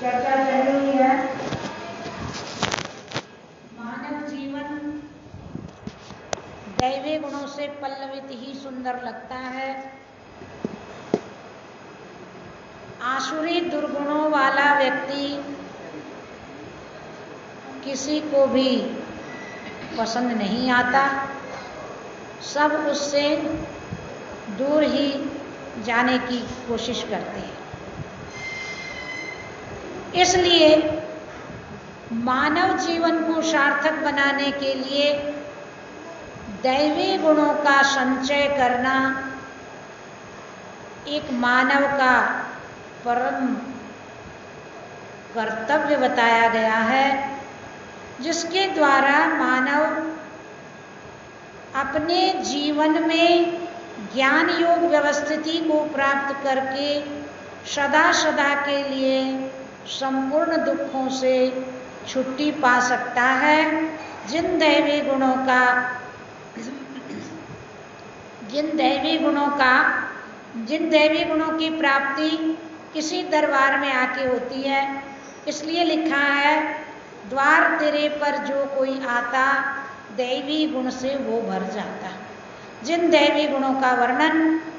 चर्चा चल रही है। मानव जीवन दैवी गुणों से पल्लवित ही सुंदर लगता है। आसुरी दुर्गुणों वाला व्यक्ति किसी को भी पसंद नहीं आता। सब उससे दूर ही जाने की कोशिश करते हैं। इसलिए मानव जीवन को सार्थक बनाने के लिए दैवी गुणों का संचय करना एक मानव का परम कर्तव्य बताया गया है, जिसके द्वारा मानव अपने जीवन में ज्ञान योग व्यवस्थिति को प्राप्त करके सदा सदा के लिए संपूर्ण दुखों से छुट्टी पा सकता है। जिन दैवी गुणों की प्राप्ति किसी दरबार में आके होती है। इसलिए लिखा है, द्वार तेरे पर जो कोई आता दैवी गुण से वो भर जाता। जिन दैवी गुणों का वर्णन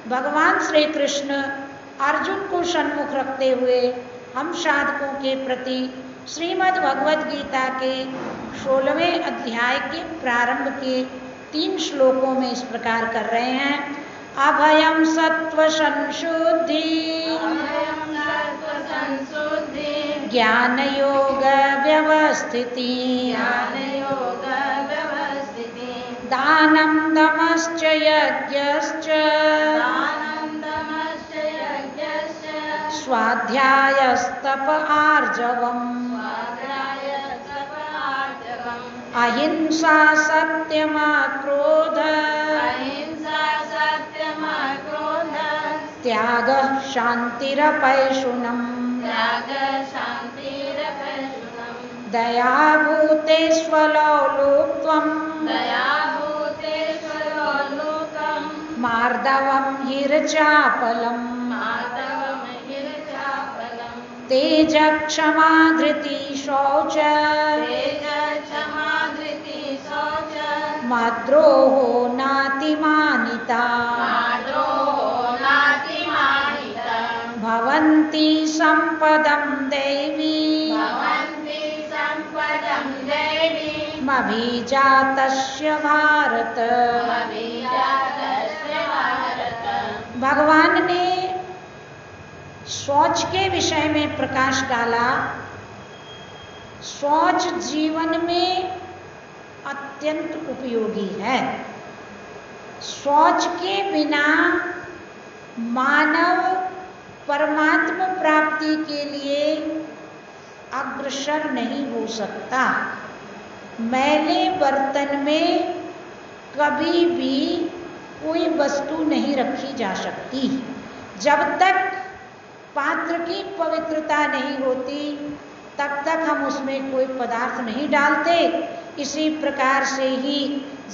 भगवान श्री कृष्ण अर्जुन को सन्मुख रखते हुए हम साधकों के प्रति श्रीमद् भगवद गीता के 16वें अध्याय के प्रारंभ के 3 श्लोकों में इस प्रकार कर रहे हैं। अभयम सत्व संशुद्धि ज्ञान योग व्यवस्थिति दानं दमश्च यज्ञश्च स्वाध्यायस्तप आर्जवम् अहिंसा सत्यमक्रोध त्यागः शान्तिरपैशुनम् दया भूतेष्वलोलुप्त्वम् मार्दवम् हिरचापलम् तेज क्षमा धृति शौच मद्रोहो नातिमानिता भवन्ति सम्पदं दैवी मभिजातस्य भारत। भगवान ने शौच के विषय में प्रकाश डाला। शौच जीवन में अत्यंत उपयोगी है। शौच के बिना मानव परमात्मा प्राप्ति के लिए अग्रसर नहीं हो सकता। मैले बर्तन में कभी भी कोई वस्तु नहीं रखी जा सकती। जब तक पात्र की पवित्रता नहीं होती तब तक हम उसमें कोई पदार्थ नहीं डालते। इसी प्रकार से ही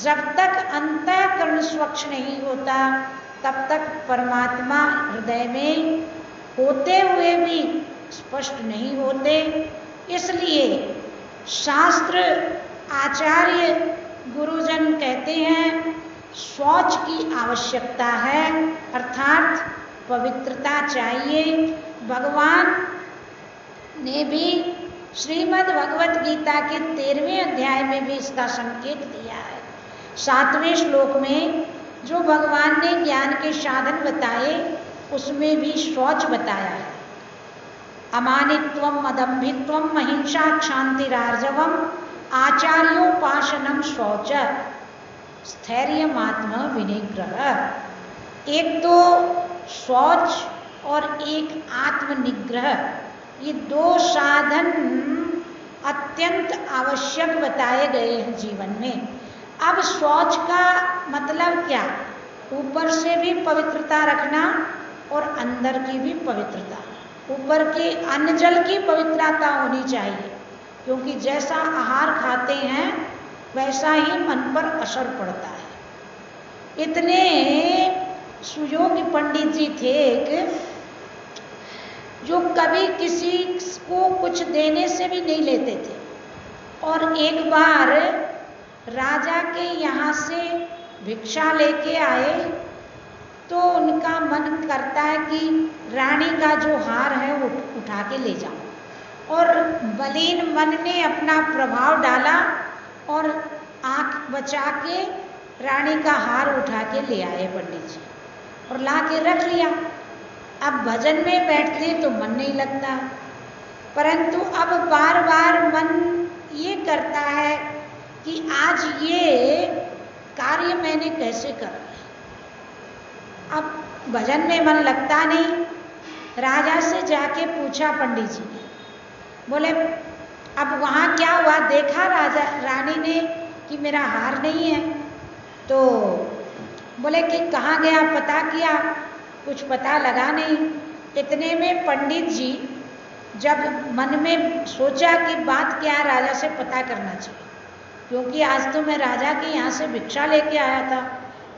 जब तक अंतःकरण स्वच्छ नहीं होता तब तक परमात्मा हृदय में होते हुए भी स्पष्ट नहीं होते। इसलिए शास्त्र आचार्य गुरुजन कहते हैं शौच की आवश्यकता है, अर्थात पवित्रता चाहिए। भगवान ने भी श्रीमद् भगवद गीता के 13वें अध्याय में भी इसका संकेत दिया है। 7वें श्लोक में जो भगवान ने ज्ञान के साधन बताए उसमें भी शौच बताया है। अमानित्वम अदम्भित्वम अहिंसा क्षांतिरार्जवम आचार्योपासनम शौच स्थैर्यमात्म विनिग्रह। एक तो शौच और एक आत्मनिग्रह, ये 2 साधन अत्यंत आवश्यक बताए गए हैं जीवन में। अब शौच का मतलब क्या? ऊपर से भी पवित्रता रखना और अंदर की भी पवित्रता। ऊपर के अन्न जल की पवित्रता होनी चाहिए, क्योंकि जैसा आहार खाते हैं वैसा ही मन पर असर पड़ता है। इतने सुयोग्य पंडित जी थे, एक जो कभी किसी को कुछ देने से भी नहीं लेते थे। और एक बार राजा के यहाँ से भिक्षा लेके आए तो उनका मन करता है कि रानी का जो हार है वो उठा के ले जाओ। और बलीन मन ने अपना प्रभाव डाला और आंख बचा के रानी का हार उठा के ले आए पंडित जी और ला के रख लिया। अब भजन में बैठते तो मन नहीं लगता, परंतु अब बार बार मन ये करता है कि आज ये कार्य मैंने कैसे कर लिया। अब भजन में मन लगता नहीं। राजा से जाके पूछा पंडित जी ने, बोले अब वहाँ क्या हुआ? देखा राजा रानी ने कि मेरा हार नहीं है, तो बोले कि कहाँ गया, पता किया, कुछ पता लगा नहीं। इतने में पंडित जी जब मन में सोचा कि बात क्या है, राजा से पता करना चाहिए, क्योंकि आज तो मैं राजा के यहाँ से भिक्षा लेके आया था,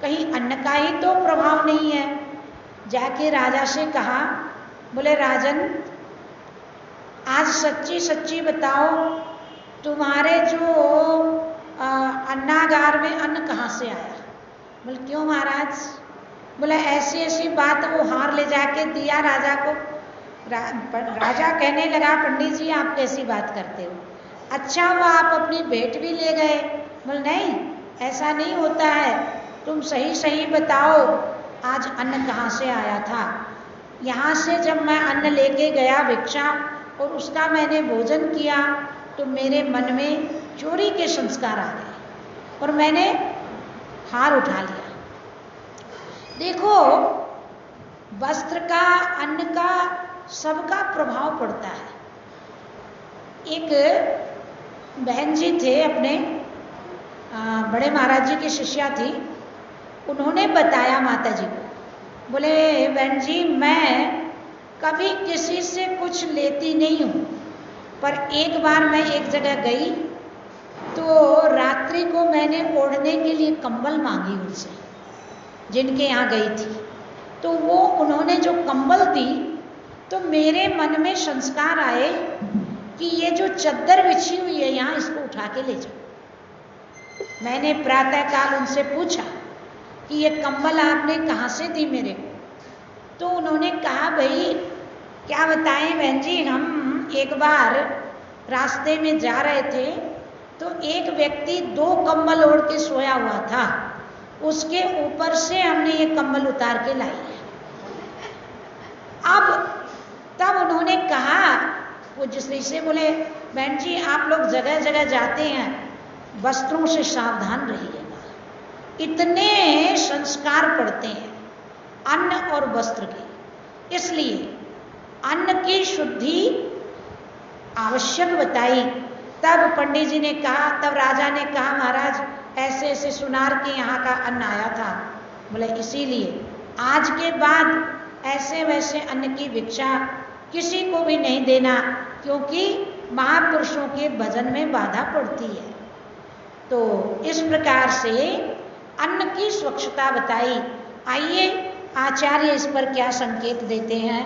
कहीं अन्न का ही तो प्रभाव नहीं है। जाके राजा से कहा, बोले राजन आज सच्ची सच्ची बताओ, तुम्हारे जो अन्नागार में अन्न कहाँ से आया? बोले क्यों महाराज? बोले ऐसी ऐसी बात। वो हार ले जाके दिया राजा को। राजा कहने लगा, पंडित जी आप कैसी बात करते हो? अच्छा हुआ आप अपनी भेंट भी ले गए। बोले नहीं, ऐसा नहीं होता है, तुम सही सही बताओ आज अन्न कहाँ से आया था? यहाँ से जब मैं अन्न लेके गया भिक्षा और उसका मैंने भोजन किया तो मेरे मन में चोरी के संस्कार आ गए और मैंने हार उठा लिया। देखो, वस्त्र का, अन्न का, सबका प्रभाव पड़ता है। एक बहन जी थे, अपने बड़े महाराज जी की शिष्या थी, उन्होंने बताया माता जी को, बोले बहन जी मैं कभी किसी से कुछ लेती नहीं हूँ, पर एक बार मैं एक जगह गई तो रात्रि को मैंने ओढ़ने के लिए कंबल मांगी उनसे, जिनके यहाँ गई थी, तो वो उन्होंने जो कंबल दी तो मेरे मन में संस्कार आए कि ये जो चद्दर बिछी हुई है यहाँ, इसको उठा के ले जाओ। मैंने प्रातःकाल उनसे पूछा कि ये कंबल आपने कहाँ से दी मेरे को? तो उन्होंने कहा, भाई क्या बताएं बहन जी, हम एक बार रास्ते में जा रहे थे तो एक व्यक्ति 2 कंबल ओढ़ के सोया हुआ था, उसके ऊपर से हमने ये कंबल उतार के लाई है। अब तब उन्होंने कहा, वो जिससे बोले बहन जी आप लोग जगह जगह जाते हैं, वस्त्रों से सावधान रहिएगा, इतने संस्कार पड़ते हैं अन्न और वस्त्र के, इसलिए अन्न की शुद्धि आवश्यक बताई। तब पंडित जी ने कहा, तब राजा ने कहा, महाराज ऐसे ऐसे सुनार के यहाँ का अन्न आया था। बोले इसीलिए आज के बाद ऐसे वैसे अन्न की भिक्षा किसी को भी नहीं देना, क्योंकि महापुरुषों के भजन में बाधा पड़ती है। तो इस प्रकार से अन्न की स्वच्छता बताई। आइए आचार्य इस पर क्या संकेत देते हैं।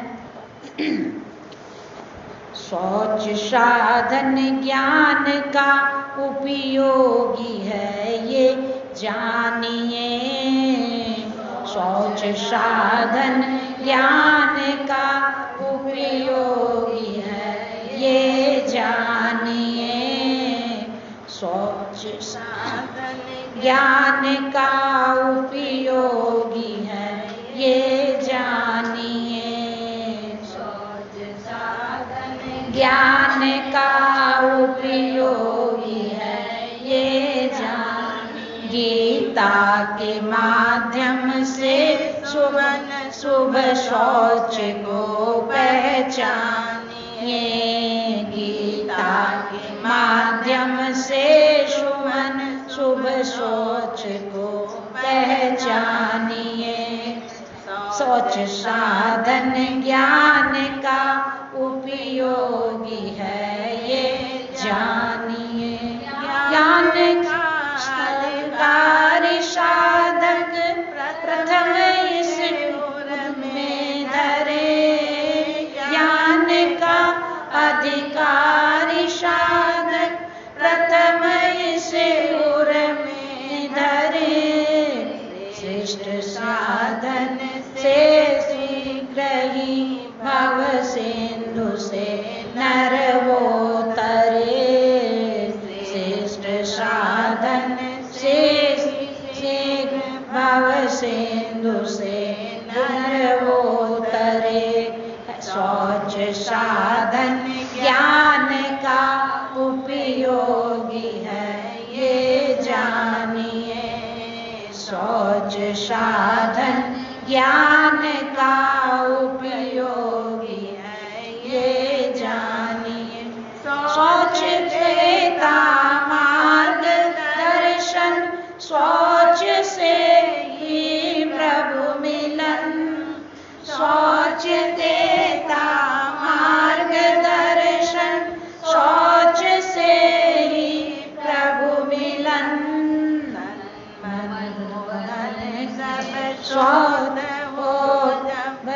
शौच साधन ज्ञान का उपयोगी है ये जानिए, शौच साधन ज्ञान का उपयोगी है ये जानिए, शौच साधन ज्ञान का उपयोगी है ये जानिए, ज्ञान का उपयोगी है ये जानिए। गीता के माध्यम से शुभ शौच को पहचानिए, गीता के माध्यम से शुभ शौच को पहचानिए, शौच साधन ज्ञान का उपयोगी है ये जानिए, ज्ञान का साधक प्रथम इस में धरे, ज्ञान अधिकारी साधक प्रथम इसे उर में धरे। श्रेष्ठ साधन से शीघ्र ही भव सिंधु से नर वो तरे। श्रेष्ठ साधन से शीघ्र भव सिंधु से नर वो तरे। शौच साधन ज्ञान का उपयोगी है ये जानिए। शौच साधन ज्ञान का उपयोगी है ये जानिए। शौच देता मार्ग दर्शन शौच से ही प्रभु मिलन। शौच देता मार्ग दर्शन शौच से ही प्रभु मिलन। शौच हो जब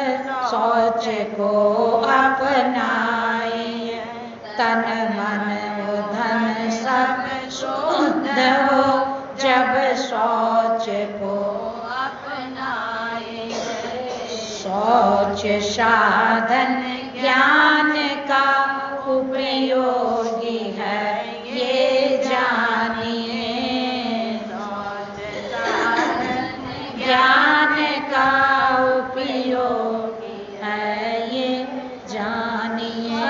शौच को अपनाए तन मन धन सब शुद्ध हो जब शौच को अपनाए। शौच साधन ज्ञान का उपयोगी है ये जानिए। शौच साधन ज्ञान का उपयोगी है ये जानिए।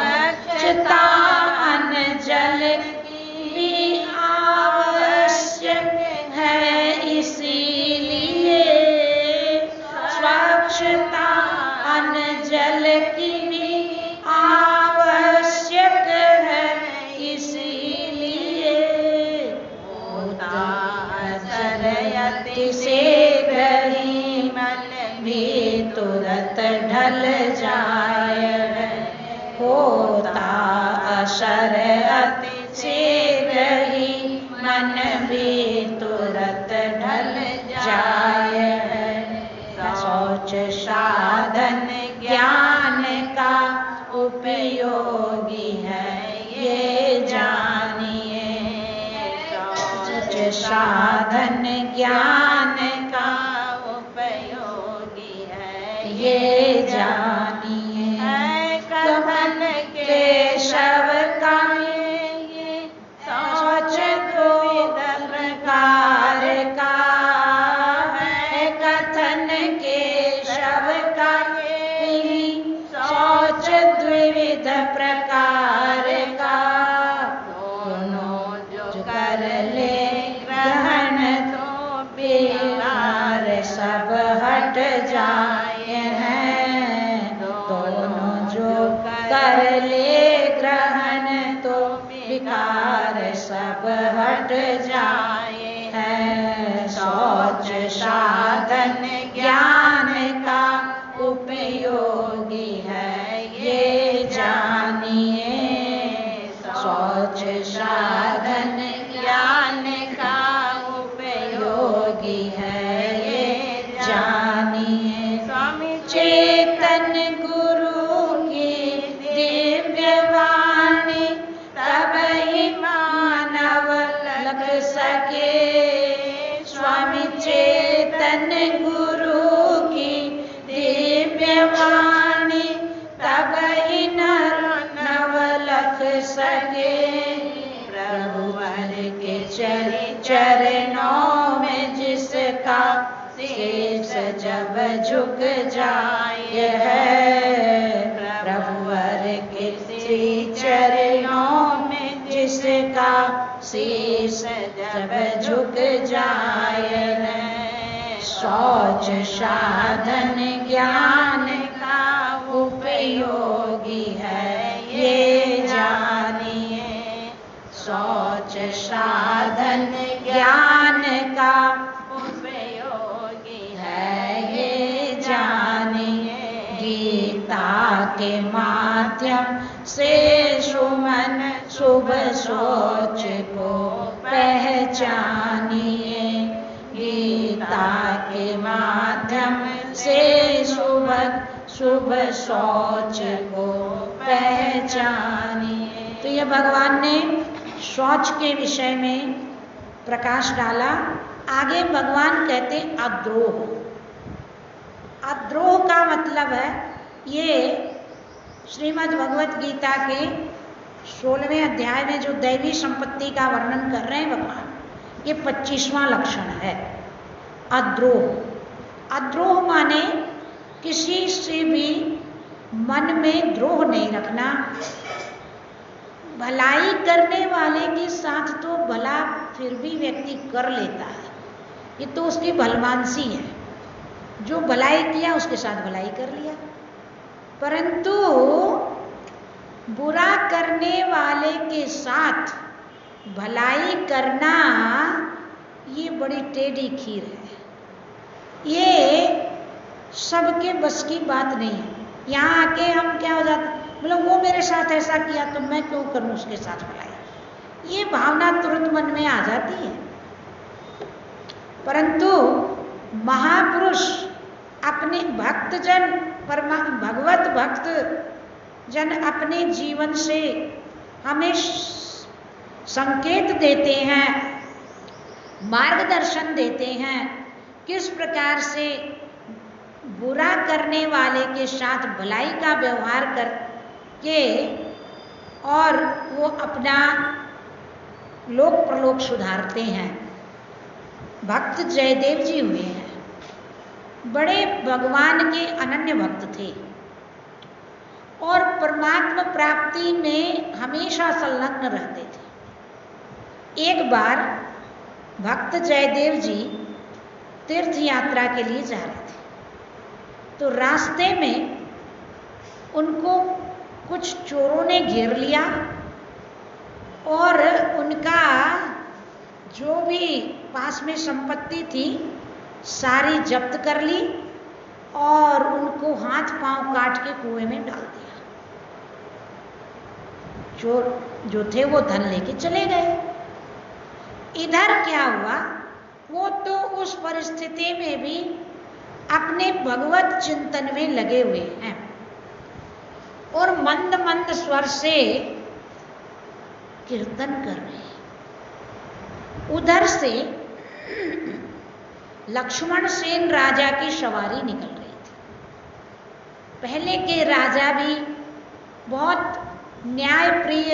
स्वच्छता अन्न जल की आवश्यक है इसीलिए। स्वच्छता अन्न जल की भी आवश्यक है इसीलिए। होता असरयति से ही मन भी तुरंत ढल जाए है। होता असरयति से ही मन भी तुरंत ढल जाए है। शौच साधन ज्ञान का उपयोगी है ये जानिए। शौच साधन ज्ञान का उपयोगी है ये जानिए। कथन केशव का ये शौच दो प्रकार का है। कथन केशव का ये शौच द्विविध प्रकार का। दोनों जो कर ले ग्रहण तो बिहार सब हट जाए हैं। दोनों जो कर ले ग्रहण तो विकार सब हट जाए हैं। शौच साधन ज्ञान का उपयोगी है ये जानिए। शौच साधन ज्ञान का उपयोगी है ये जानिए। स्वामी चेतन गुरु की दिव्य वाणी तब ही मानव लग सके। स्वामी चेतन गुरु की दिव्य वाणी तब ही नव लग सके। प्रभुवर के चरणों में जिसका शीश जब झुक जाए है। प्रभुवर के श्री चरणों में जिसका शीश जब झुक जाए है। शौच साधन ज्ञान का उपयोगी है ये जानिए। शौच साधन ज्ञान का उपयोगी है ये जानिए। गीता के माध्यम से सुमन शुभ सोच को पहचानिए। गीता के माध्यम से शुभ सोच को पहचानिए। इसलिए भगवान ने शौच के विषय में प्रकाश डाला। आगे भगवान कहते अद्रोह। अद्रोह का मतलब है, ये श्रीमद् भगवत गीता के 16वें अध्याय में जो दैवी संपत्ति का वर्णन कर रहे हैं भगवान, ये 25वां लक्षण है अद्रोह। अद्रोह माने किसी से भी मन में द्रोह नहीं रखना। भलाई करने वाले के साथ तो भला फिर भी व्यक्ति कर लेता है, ये तो उसकी भलमानसी है। जो भलाई किया उसके साथ भलाई कर लिया, परंतु बुरा करने वाले के साथ भलाई करना ये बड़ी टेढ़ी खीर है। ये सबके बस की बात नहीं है। यहाँ आके हम क्या हो जाते, मतलब वो मेरे साथ ऐसा किया तो मैं क्यों करूं उसके साथ भलाई, ये भावना तुरंत मन में आ जाती है। परंतु महापुरुष अपने भक्तजन, भगवत भक्त जन अपने जीवन से हमें संकेत देते हैं, मार्गदर्शन देते हैं, किस प्रकार से बुरा करने वाले के साथ भलाई का व्यवहार करके और वो अपना लोक प्रलोक सुधारते हैं। भक्त जयदेव जी हुए हैं, बड़े भगवान के अनन्य भक्त थे और परमात्मा प्राप्ति में हमेशा संलग्न रहते थे। एक बार भक्त जयदेव जी तीर्थ यात्रा के लिए जा रहे थे, तो रास्ते में उनको कुछ चोरों ने घेर लिया और उनका जो भी पास में संपत्ति थी सारी जब्त कर ली और उनको हाथ पांव काट के कुएं में डाल दिया। चोर जो थे वो धन लेके चले गए। इधर क्या हुआ, वो तो उस परिस्थिति में भी अपने भगवत चिंतन में लगे हुए हैं और मंद मंद स्वर से कीर्तन कर रहे हैं। उधर से लक्ष्मण सेन राजा की सवारी निकल रही थी। पहले के राजा भी बहुत न्यायप्रिय,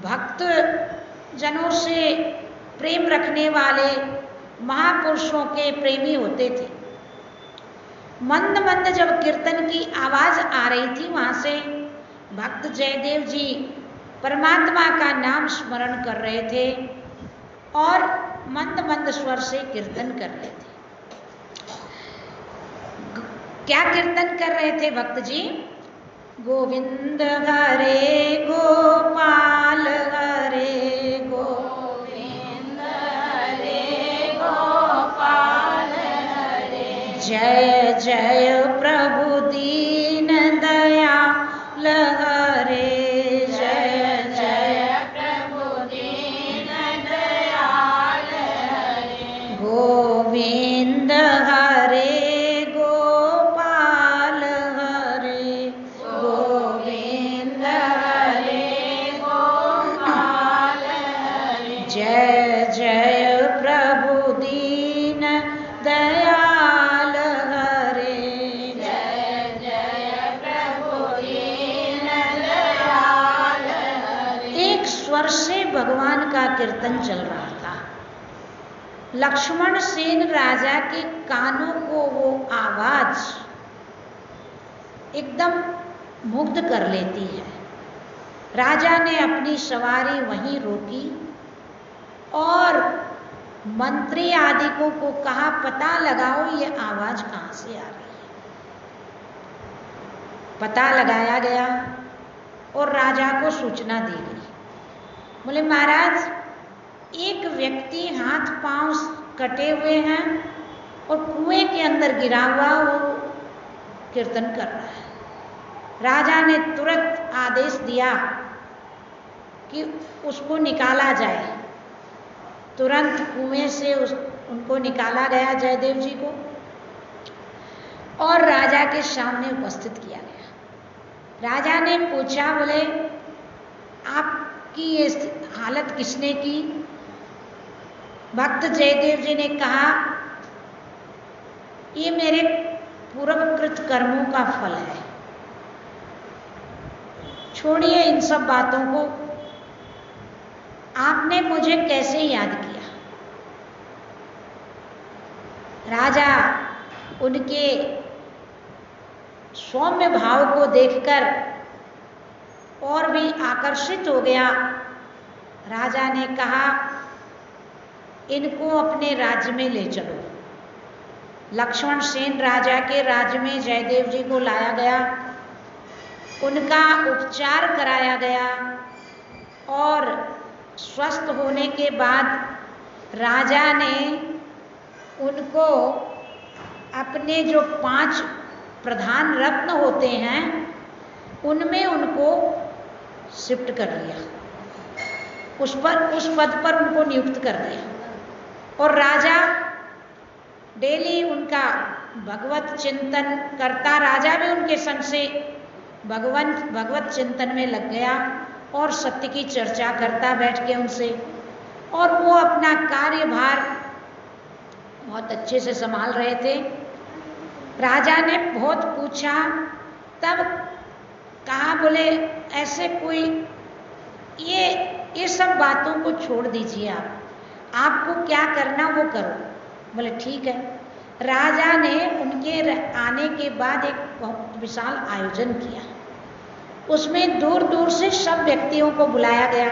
भक्त जनों से प्रेम रखने वाले महापुरुषों के प्रेमी होते थे। मंद मंद जब कीर्तन की आवाज आ रही थी, वहां से भक्त जयदेव जी परमात्मा का नाम स्मरण कर रहे थे और मंद मंद स्वर से कीर्तन कर रहे थे। क्या कीर्तन कर रहे थे भक्त जी? गोविंद हरे गोपाल हरे गोविंद हरे गोपाल हरे, जय जय प्रभु दीन दयाल हरे, जय जय प्रभु दीन दयाल हरे, गोविंद हरे गोपाल हरे, गोविंद हरे गोपाल हरे, जय जय प्रभु दीन दयाल हरे, जय जय प्रभु दीन दयाल हरे। एक स्वर से भगवान का कीर्तन चल रहा था। लक्ष्मण सेन राजा के कानों को वो आवाज एकदम मुग्ध कर लेती है। राजा ने अपनी सवारी वहीं रोकी और मंत्री आदि को कहा, पता लगाओ ये आवाज कहां से आ रही है। पता लगाया गया और राजा को सूचना दी गई। बोले महाराज, एक व्यक्ति हाथ पांव कटे हुए हैं और कुएं के अंदर गिरा हुआ वो कीर्तन कर रहा है। राजा ने तुरंत आदेश दिया कि उसको निकाला जाए। तुरंत कुएं से उनको निकाला गया, जयदेव जी को, और राजा के सामने उपस्थित किया गया। राजा ने पूछा, बोले आपकी ये हालत किसने की? भक्त जयदेव जी ने कहा, ये मेरे पूर्वकृत कर्मों का फल है। छोड़िए इन सब बातों को, आपने मुझे कैसे याद किया? राजा उनके सौम्य भाव को देखकर और भी आकर्षित हो गया। राजा ने कहा, इनको अपने राज्य में ले चलो। लक्ष्मण सेन राजा के राज्य में जयदेव जी को लाया गया, उनका उपचार कराया गया और स्वस्थ होने के बाद राजा ने उनको अपने जो 5 प्रधान रत्न होते हैं उनमें उनको शिफ्ट कर लिया, उस पद पर उनको नियुक्त कर दिया। और राजा डेली उनका भगवत चिंतन करता, राजा भी उनके संग से भगवत चिंतन में लग गया और सत्य की चर्चा करता बैठ के उनसे, और वो अपना कार्यभार बहुत अच्छे से संभाल रहे थे। राजा ने बहुत पूछा, तब कहा, बोले ऐसे कोई ये सब बातों को छोड़ दीजिए, आपको क्या करना वो करो। बोले ठीक है। राजा ने उनके आने के बाद एक बहुत विशाल आयोजन किया, उसमें दूर दूर से सब व्यक्तियों को बुलाया गया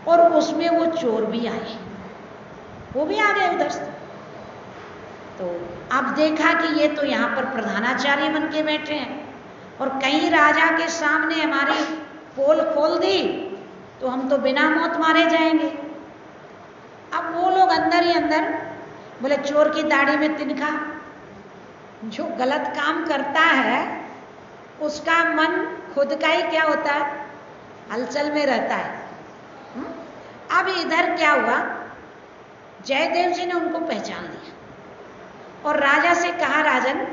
और उसमें वो चोर भी आए, वो भी आ गए उधर से। तो अब देखा कि ये तो यहाँ पर प्रधानाचार्य बन के बैठे हैं और कहीं राजा के सामने हमारी पोल खोल दी तो हम तो बिना मौत मारे जाएंगे। अब वो लोग अंदर ही अंदर, बोले चोर की दाढ़ी में तिनका, जो गलत काम करता है उसका मन खुद का ही क्या होता है, हलचल में रहता है। अब इधर क्या हुआ, जयदेव जी ने उनको पहचान लिया और राजा से कहा, राजन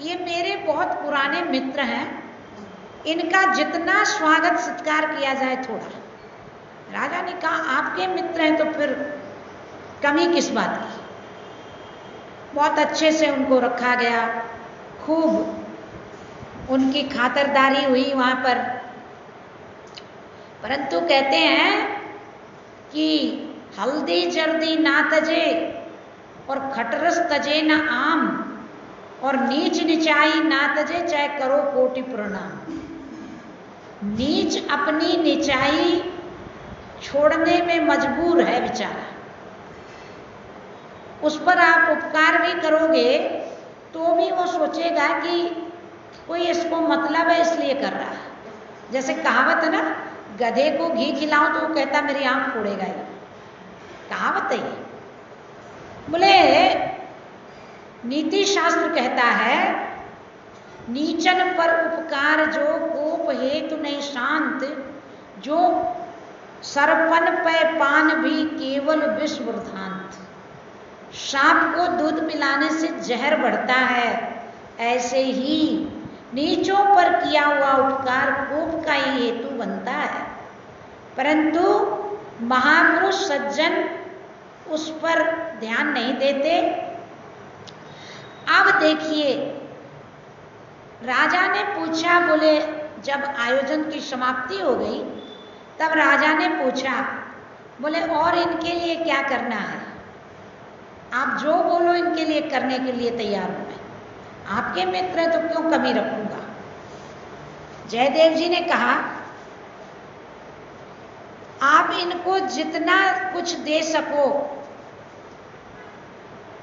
ये मेरे बहुत पुराने मित्र हैं, इनका जितना स्वागत सत्कार किया जाए थोड़ा। राजा ने कहा, आपके मित्र हैं तो फिर कमी किस बात की। बहुत अच्छे से उनको रखा गया, खूब उनकी खातिरदारी हुई वहां पर। परंतु कहते हैं कि हल्दी जर्दी ना तजे और खटरस तजे न आम, और नीच निचाई ना तजे चाहे करो कोटि प्रणाम। नीच अपनी निचाई छोड़ने में मजबूर है बेचारा, उस पर आप उपकार भी करोगे तो भी वो सोचेगा कि कोई इसको मतलब है इसलिए कर रहा है। जैसे कहावत है ना, गधे को घी खिलाओ तो वो कहता मेरी आंख फोड़ेगा, ये कहावत है। बोले नीति शास्त्र कहता है, नीचन पर उपकार जो कोप हेतु नहीं शांत, जो सरपन पे पान भी केवल विश्व वृद्धांत। सांप को दूध पिलाने से जहर बढ़ता है, ऐसे ही नीचों पर किया हुआ उपकार कोप का ही हेतु बनता है। परंतु महापुरुष सज्जन उस पर ध्यान नहीं देते। अब देखिए, राजा ने पूछा, बोले जब आयोजन की समाप्ति हो गई तब राजा ने पूछा, बोले और इनके लिए क्या करना है, आप जो बोलो इनके लिए करने के लिए तैयार हूं मैं, आपके मित्र हैं तो क्यों कमी रखूंगा। जयदेव जी ने कहा, आप इनको जितना कुछ दे सको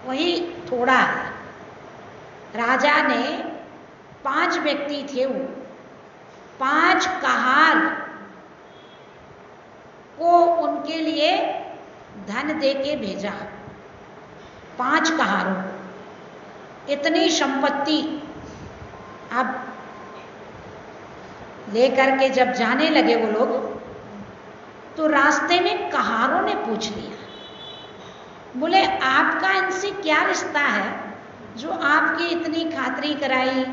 वही थोड़ा है। राजा ने 5 व्यक्ति थे, वो 5 कहार को उनके लिए धन देके भेजा, 5 कहारों को इतनी संपत्ति। अब लेकर के जब जाने लगे वो लोग, तो रास्ते में कहारों ने पूछ लिया, बोले आपका इनसे क्या रिश्ता है जो आपकी इतनी खातिरी कराई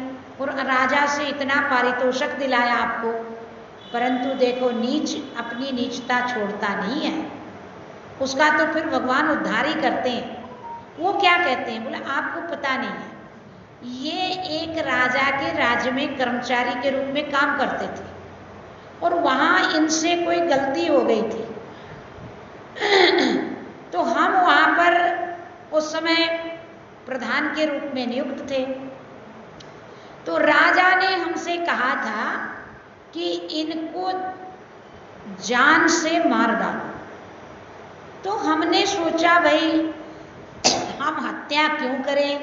और राजा से इतना पारितोषिक दिलाया आपको, परंतु देखो नीच अपनी नीचता छोड़ता नहीं है, उसका तो फिर भगवान उद्धार ही करते हैं। वो क्या कहते हैं, बोले आपको पता नहीं है, ये एक राजा के राज्य में कर्मचारी के रूप में काम करते थे और वहां इनसे कोई गलती हो गई थी तो हम वहां पर उस समय प्रधान के रूप में नियुक्त थे। तो राजा ने हमसे कहा था कि इनको जान से मार डालो। तो हमने सोचा भाई हम हत्या क्यों करें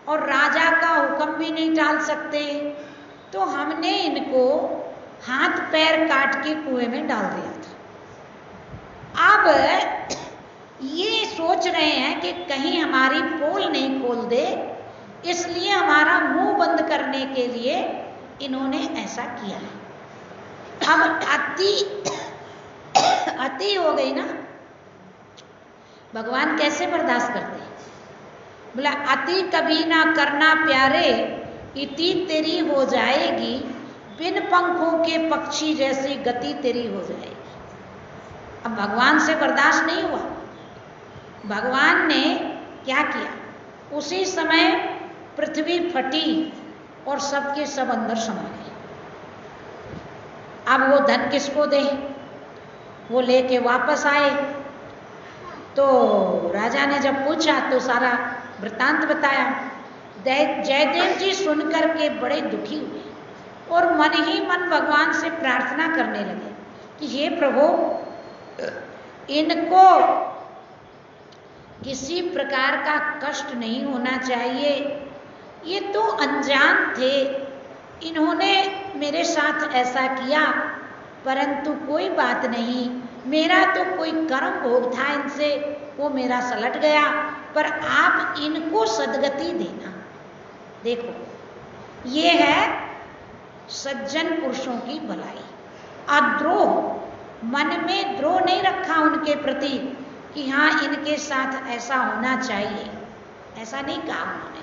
और राजा का हुक्म भी नहीं टाल सकते, तो हमने इनको हाथ पैर काट के कुएं में डाल दिया था। अब ये सोच रहे हैं कि कहीं हमारी पोल नहीं खोल दे, इसलिए हमारा मुंह बंद करने के लिए इन्होंने ऐसा किया है। अब अति हो गई ना, भगवान कैसे बर्दाश्त करते हैं? बोला अति कभी ना करना प्यारे, इति तेरी हो जाएगी, बिन पंखों के पक्षी जैसी गति तेरी हो जाएगी। अब भगवान से बर्दाश्त नहीं हुआ, भगवान ने क्या किया, उसी समय पृथ्वी फटी और सबके सब अंदर समा गए। अब वो धन किसको दे, वो लेके वापस आए। तो राजा ने जब पूछा तो सारा वृत्तांत बताया। जयदेव जी सुनकर के बड़े दुखी हुए और मन ही मन भगवान से प्रार्थना करने लगे कि हे प्रभु, इनको किसी प्रकार का कष्ट नहीं होना चाहिए, ये तो अनजान थे, इन्होंने मेरे साथ ऐसा किया, परंतु कोई बात नहीं, मेरा तो कोई कर्म भोग था इनसे, वो मेरा सलट गया, पर आप इनको सद्गति देना। देखो ये है सज्जन पुरुषों की भलाई। अद्रोह, मन में द्रोह नहीं रखा उनके प्रति कि हाँ इनके साथ ऐसा होना चाहिए, ऐसा नहीं कहा उन्होंने।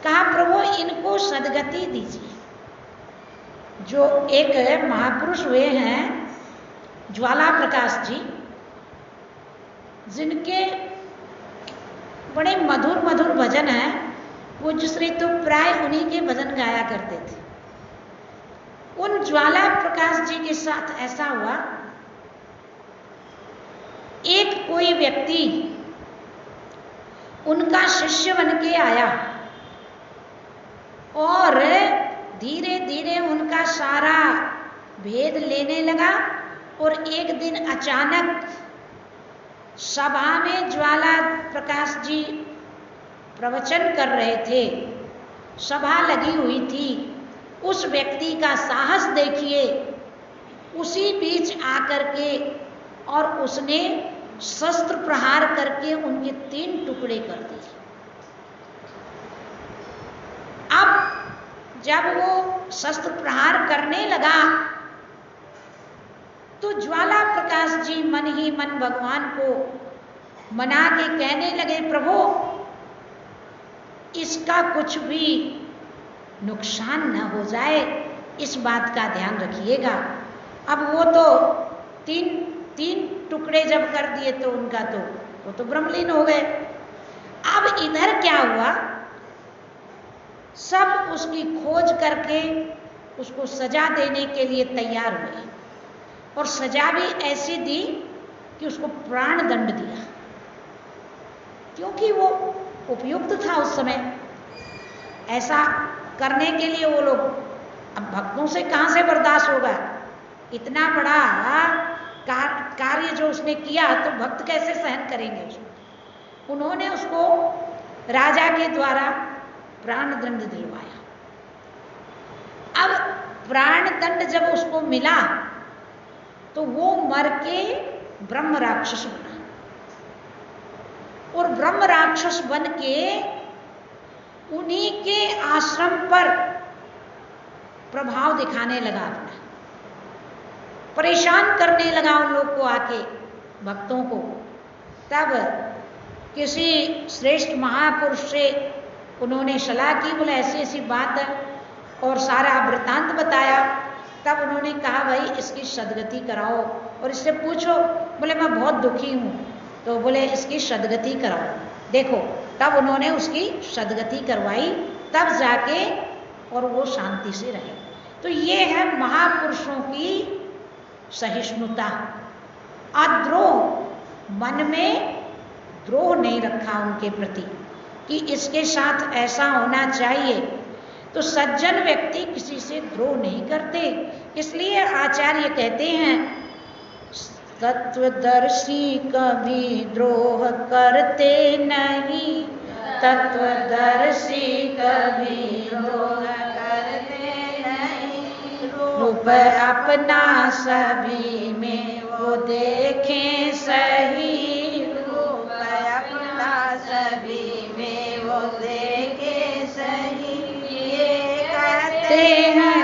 कहा प्रभु इनको सद्गति दीजिए। जो एक महापुरुष हुए हैं ज्वाला प्रकाश जी, जिनके बड़े मधुर मधुर भजन हैं, वो जिसरे तो प्राय उन्हीं के भजन गाया करते थे। उन ज्वाला प्रकाश जी के साथ ऐसा हुआ, एक कोई व्यक्ति उनका शिष्य बन के आया और धीरे धीरे उनका सारा भेद लेने लगा। और एक दिन अचानक सभा में ज्वाला प्रकाश जी प्रवचन कर रहे थे, सभा लगी हुई थी, उस व्यक्ति का साहस देखिए, उसी बीच आकर के और उसने शस्त्र प्रहार करके उनके 3 टुकड़े कर दिए। अब जब वो शस्त्र प्रहार करने लगा तो ज्वाला प्रकाश जी मन ही मन भगवान को मना के कहने लगे, प्रभु इसका कुछ भी नुकसान न हो जाए, इस बात का ध्यान रखिएगा। अब वो तो तीन टुकड़े जब कर दिए तो उनका तो वो तो ब्रह्मलीन हो गए। अब इधर क्या हुआ, सब उसकी खोज करके उसको सजा देने के लिए तैयार हुए और सजा भी ऐसी दी कि उसको प्राण दंड दिया, क्योंकि वो उपयुक्त था उस समय ऐसा करने के लिए। वो लोग अब भक्तों से कहां से बर्दाश्त होगा, इतना बड़ा कार्य जो उसने किया तो भक्त कैसे सहन करेंगे उसको। उन्होंने उसको राजा के द्वारा प्राण दंड दिलवाया। अब प्राण दंड जब उसको मिला तो वो मर के ब्रह्म राक्षस बना और ब्रह्म राक्षस बन के उन्हीं के आश्रम पर प्रभाव दिखाने लगा, अपना परेशान करने लगा उन लोग को, आके भक्तों को। तब किसी श्रेष्ठ महापुरुष से उन्होंने सलाह की, बोले ऐसी ऐसी बात है, और सारा वृत्तांत बताया। तब उन्होंने कहा भाई इसकी सदगति कराओ और इससे पूछो। बोले मैं बहुत दुखी हूँ। तो बोले इसकी सदगति कराओ। देखो तब उन्होंने उसकी सदगति करवाई, तब जाके और वो शांति से रहे। तो ये है महापुरुषों की सहिष्णुता। अद्रोह, मन में द्रोह नहीं रखा उनके प्रति कि इसके साथ ऐसा होना चाहिए। तो सज्जन व्यक्ति किसी से द्रोह नहीं करते। इसलिए आचार्य कहते हैं तत्वदर्शी कभी द्रोह करते नहीं, तत्वदर्शी कभी द्रोह करते नहीं। रूप अपना सभी में वो देखें सही, रूप अपना सभी में वो देखें सही। ये कहते हैं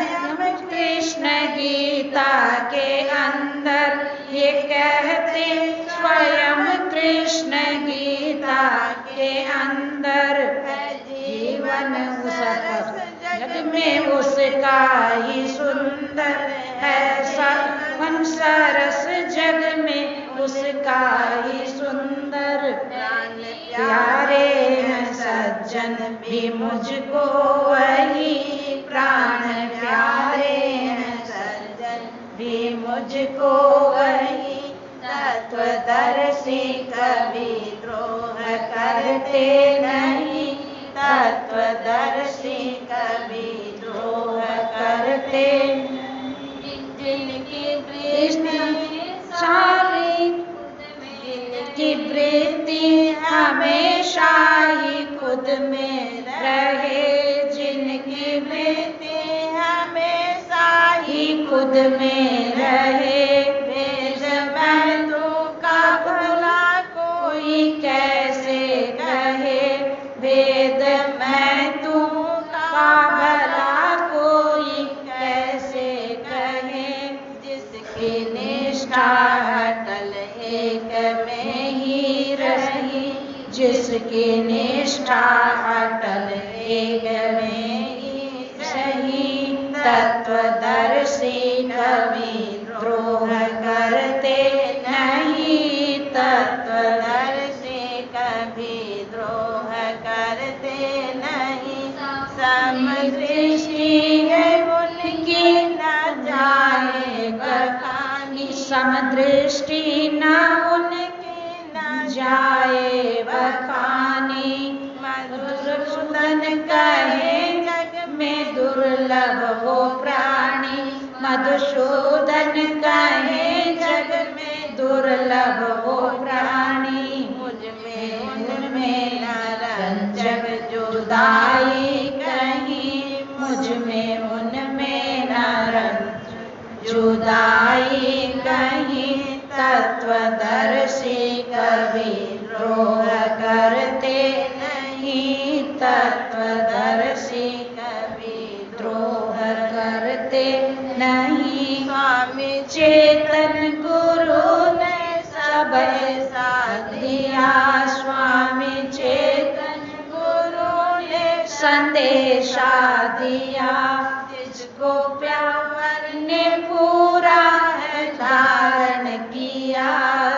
कृष्ण गीता के अंदर, ये कहते स्वयं कृष्ण गीता के अंदर। जीवन सरस जग में उसका ही सुंदर है, जीवन सरस जग में उसका ही सुंदर। प्यारे हैं सज्जन भी मुझको वही, प्राण प्यारे हैं सज्जन भी मुझको वही। तत्वदर्शी कभी द्रोह करते नहीं, तत्वदर्शी कभी द्रोह करते नहीं। जिनकी वृत्ति सारी, जिनकी वृत्ति हमेशा ही खुद में रहे, जिनकी वृत्ति हमेशा ही खुद में रहे। वेद महतों का भला कोई कैसे कहे, वेद महतों का भला कोई कैसे कहे। जिसकी निष्ठा अटल एक में ही रही, जिसकी निष्ठा अटल एक में ही रही। तत्वदर्शी कभी द्रोह करते नहीं, तत्वदर्शी कभी द्रोह करते नहीं। समदृष्टि है उनकी न जाए बखानी, समदृष्टि न उनकी न जाए बखानी। मधुसूदन कहे जग में दुर्लभ वो प्राणी, मधुसूदन कहे जग में दुर्लभ वो प्राणी। मुझमें उनमें न रंजक जुदाई कहीं, मुझमें उनमें न रंजक जुदाई कहीं। तत्वदर्शी कभी द्रोह करते नहीं, तत्वदर्शी कभी द्रोह करते नहीं। स्वामी चेतन गुरु ने सब साथ दिया, स्वामी चेतन गुरु ने संदेशा दिया। जिसको प्यार ने पूरा है धारण किया,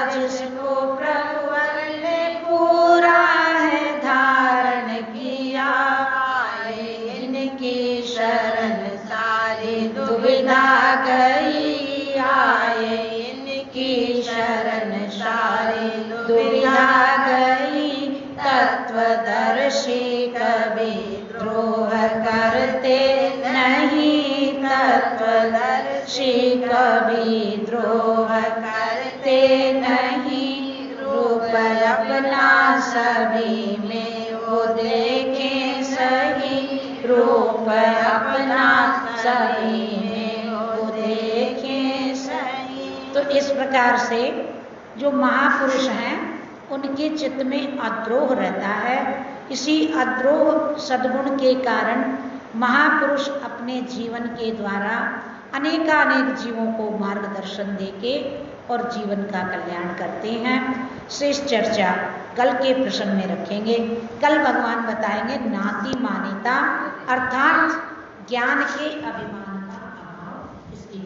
जिसको प्रभुवर ने पूरा है धारण किया। आए इनकी शरण सारी दुविधा गई, आए इनकी शरण सारी दुविधा गई। तत्वदर्शी कभी द्रोह करते नहीं, तत्वदर्शी कभी द्रोह करते नहीं। रूप अपना सभी में वो देखें सही, रूप अपना सभी में वो देखें सही। तो इस प्रकार से जो महापुरुष हैं उनके चित्त में अद्रोह रहता है। इसी अद्रोह सद्गुण के कारण महापुरुष अपने जीवन के द्वारा अनेकानेक जीवों को मार्गदर्शन देके और जीवन का कल्याण करते हैं। शेष चर्चा कल के प्रसंग में रखेंगे। कल भगवान बताएंगे नाति मान्यता अर्थात ज्ञान के अभिमान।